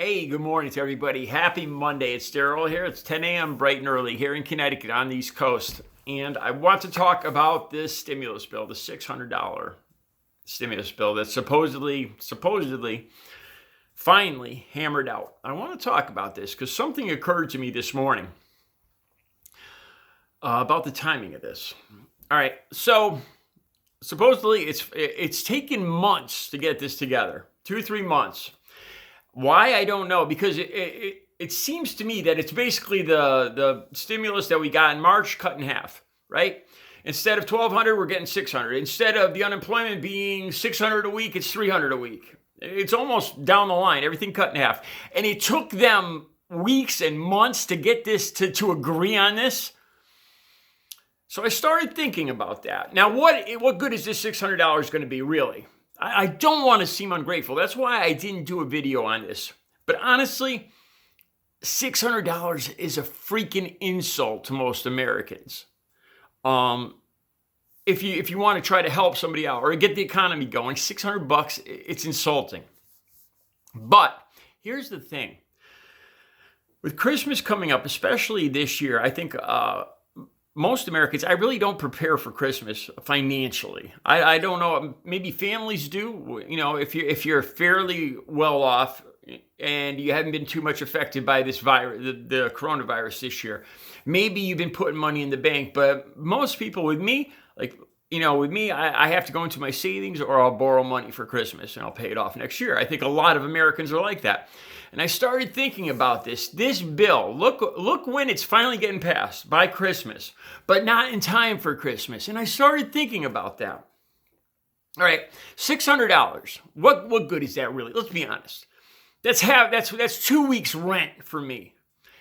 Hey, good morning to everybody. Happy Monday. It's Daryl here. It's 10 a.m. bright and early here in Connecticut on the East Coast. And I want to talk about this stimulus bill, the $600 stimulus bill that's supposedly finally hammered out. I want to talk about this because something occurred to me this morning about the timing of this. All right, so supposedly it's taken months to get this together, 2-3 months. Why, I don't know, because it seems to me that it's basically the stimulus that we got in March cut in half, right? Instead of $1,200, we're getting $600. Instead of the unemployment being $600 a week, it's $300 a week. It's almost down the line, everything cut in half. And it took them weeks and months to get this, to agree on this. So I started thinking about that. Now, what good is this $600 going to be, really? I don't want to seem ungrateful. That's why I didn't do a video on this. But honestly, $600 is a freaking insult to most Americans. If you want to try to help somebody out or get the economy going, $600, it's insulting. But here's the thing. With Christmas coming up, especially this year, I think most Americans, I really don't prepare for Christmas financially. I don't know, maybe families do. You know, if you're fairly well off and you haven't been too much affected by this virus, the coronavirus this year, maybe you've been putting money in the bank. But most people, with me, I have to go into my savings or I'll borrow money for Christmas and I'll pay it off next year. I think a lot of Americans are like that. And I started thinking about this bill. Look when it's finally getting passed, by Christmas, but not in time for Christmas. And I started thinking about that. All right, $600. What good is that really? Let's be honest. That's 2 weeks rent for me.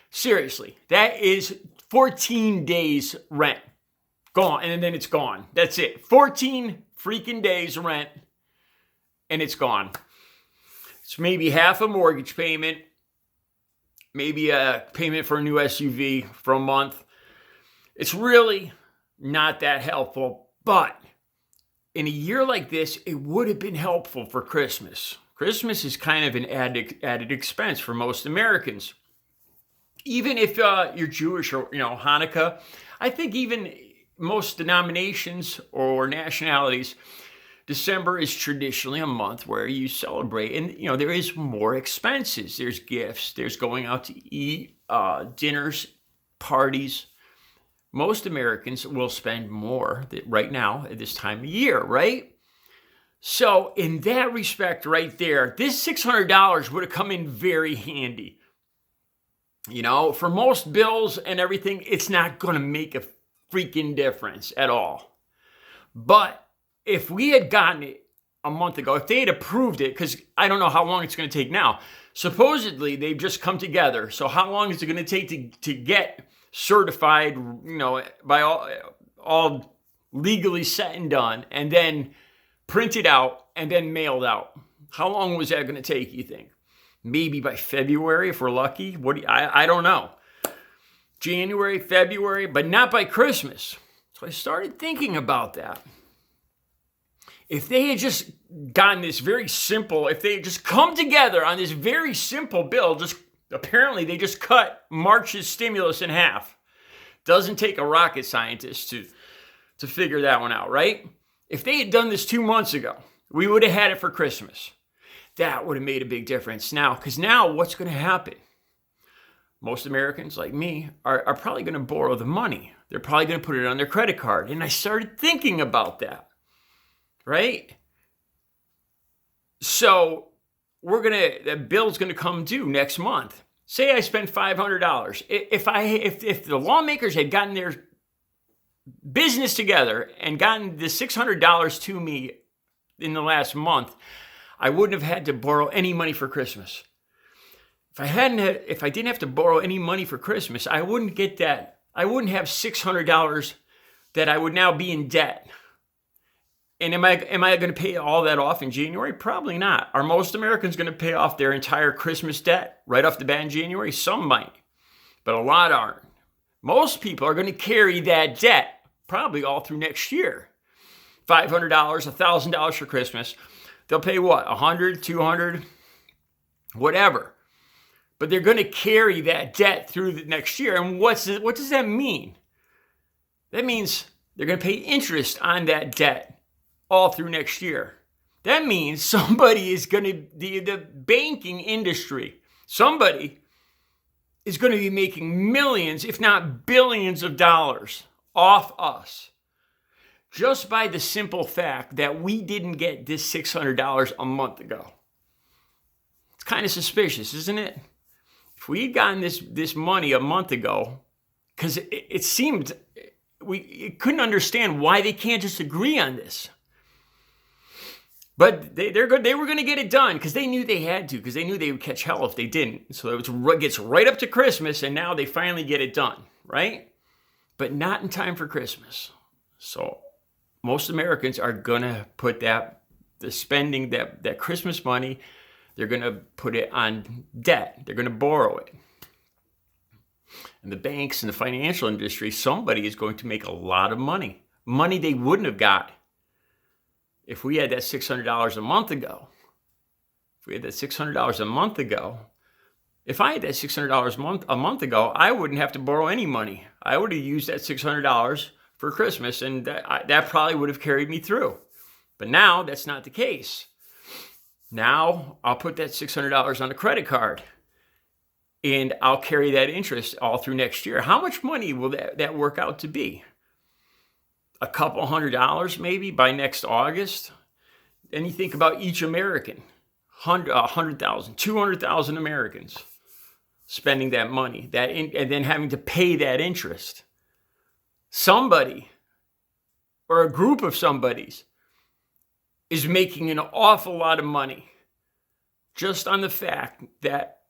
Seriously, that is 14 days rent. Gone, and then it's gone. That's it. 14 freaking days rent, and it's gone. It's maybe half a mortgage payment, maybe a payment for a new SUV for a month. It's really not that helpful, but in a year like this, it would have been helpful for Christmas. Christmas is kind of an added expense for most Americans. Even if you're Jewish or, Hanukkah, I think even most denominations or nationalities, December is traditionally a month where you celebrate, and there is more expenses. There's gifts, there's going out to eat, dinners, parties. Most Americans will spend more right now at this time of year, right? So in that respect right there, this $600 would have come in very handy. For most bills and everything, it's not going to make a freaking difference at all. But if we had gotten it a month ago, if they had approved it, because I don't know how long it's going to take now. Supposedly, they've just come together. So how long is it going to take to get certified, by all legally set and done, and then printed out and then mailed out? How long was that going to take, you think? Maybe by February, if we're lucky. I don't know. January, February, but not by Christmas. So I started thinking about that. If they had just gotten this very simple, if they had just come together on this very simple bill, apparently they just cut March's stimulus in half. Doesn't take a rocket scientist to figure that one out, right? If they had done this 2 months ago, we would have had it for Christmas. That would have made a big difference now, because now what's going to happen? Most Americans, like me, are probably going to borrow the money. They're probably going to put it on their credit card. And I started thinking about that, right? So the bill's going to come due next month. Say I spend $500. If the lawmakers had gotten their business together and gotten the $600 to me in the last month, I wouldn't have had to borrow any money for Christmas. If I didn't have to borrow any money for Christmas, I wouldn't get that. I wouldn't have $600 that I would now be in debt. And am I going to pay all that off in January? Probably not. Are most Americans going to pay off their entire Christmas debt right off the bat in January? Some might, but a lot aren't. Most people are going to carry that debt probably all through next year. $500, $1,000 for Christmas. They'll pay what? $100, $200, whatever. but they're going to carry that debt through the next year. And what does that mean? That means they're going to pay interest on that debt all through next year. That means somebody is going to, the banking industry, somebody is going to be making millions, if not billions of dollars off us, just by the simple fact that we didn't get this $600 a month ago. It's kind of suspicious, isn't it? If we had gotten this money a month ago, because it seemed we couldn't understand why they can't just agree on this. But they were going to get it done because they knew they had to, because they knew they would catch hell if they didn't. So it gets right up to Christmas, and now they finally get it done, right? But not in time for Christmas. So most Americans are going to put the spending, that Christmas money, they're going to put it on debt. They're going to borrow it. And the banks and the financial industry, somebody is going to make a lot of money. Money they wouldn't have got if we had that $600 a month ago. If we had that $600 a month ago, if I had that $600 a month ago, I wouldn't have to borrow any money. I would have used that $600 for Christmas, and that probably would have carried me through. But now that's not the case. Now I'll put that $600 on a credit card, and I'll carry that interest all through next year. How much money will that work out to be? A couple $100 maybe by next August. And you think about each American, 100,000, 200,000 Americans spending that money, and then having to pay that interest. Somebody, or a group of somebodies, is making an awful lot of money just on the fact that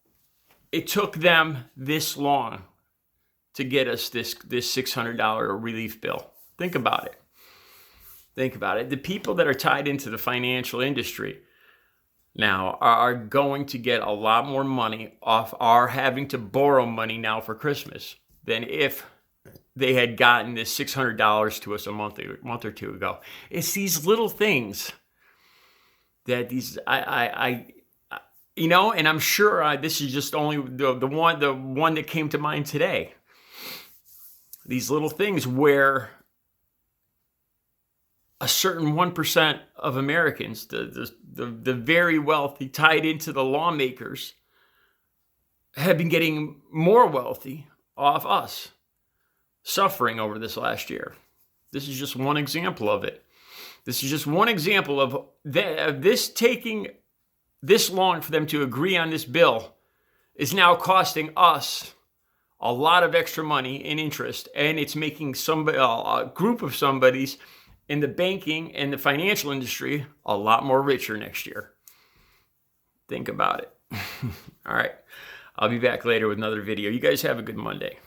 it took them this long to get us this $600 relief bill. Think about it. Think about it. The people that are tied into the financial industry now are going to get a lot more money off our having to borrow money now for Christmas than if they had gotten this $600 to us a month or two ago. It's these little things that and I'm sure this is just only the one that came to mind today. These little things where a certain 1% of Americans, the very wealthy, tied into the lawmakers, have been getting more wealthy off us, suffering over this last year. This is just one example of it. This is just one example of this taking this long for them to agree on this bill is now costing us a lot of extra money in interest, and it's making a group of somebodies in the banking and the financial industry a lot more richer next year. Think about it. All right. I'll be back later with another video. You guys have a good Monday.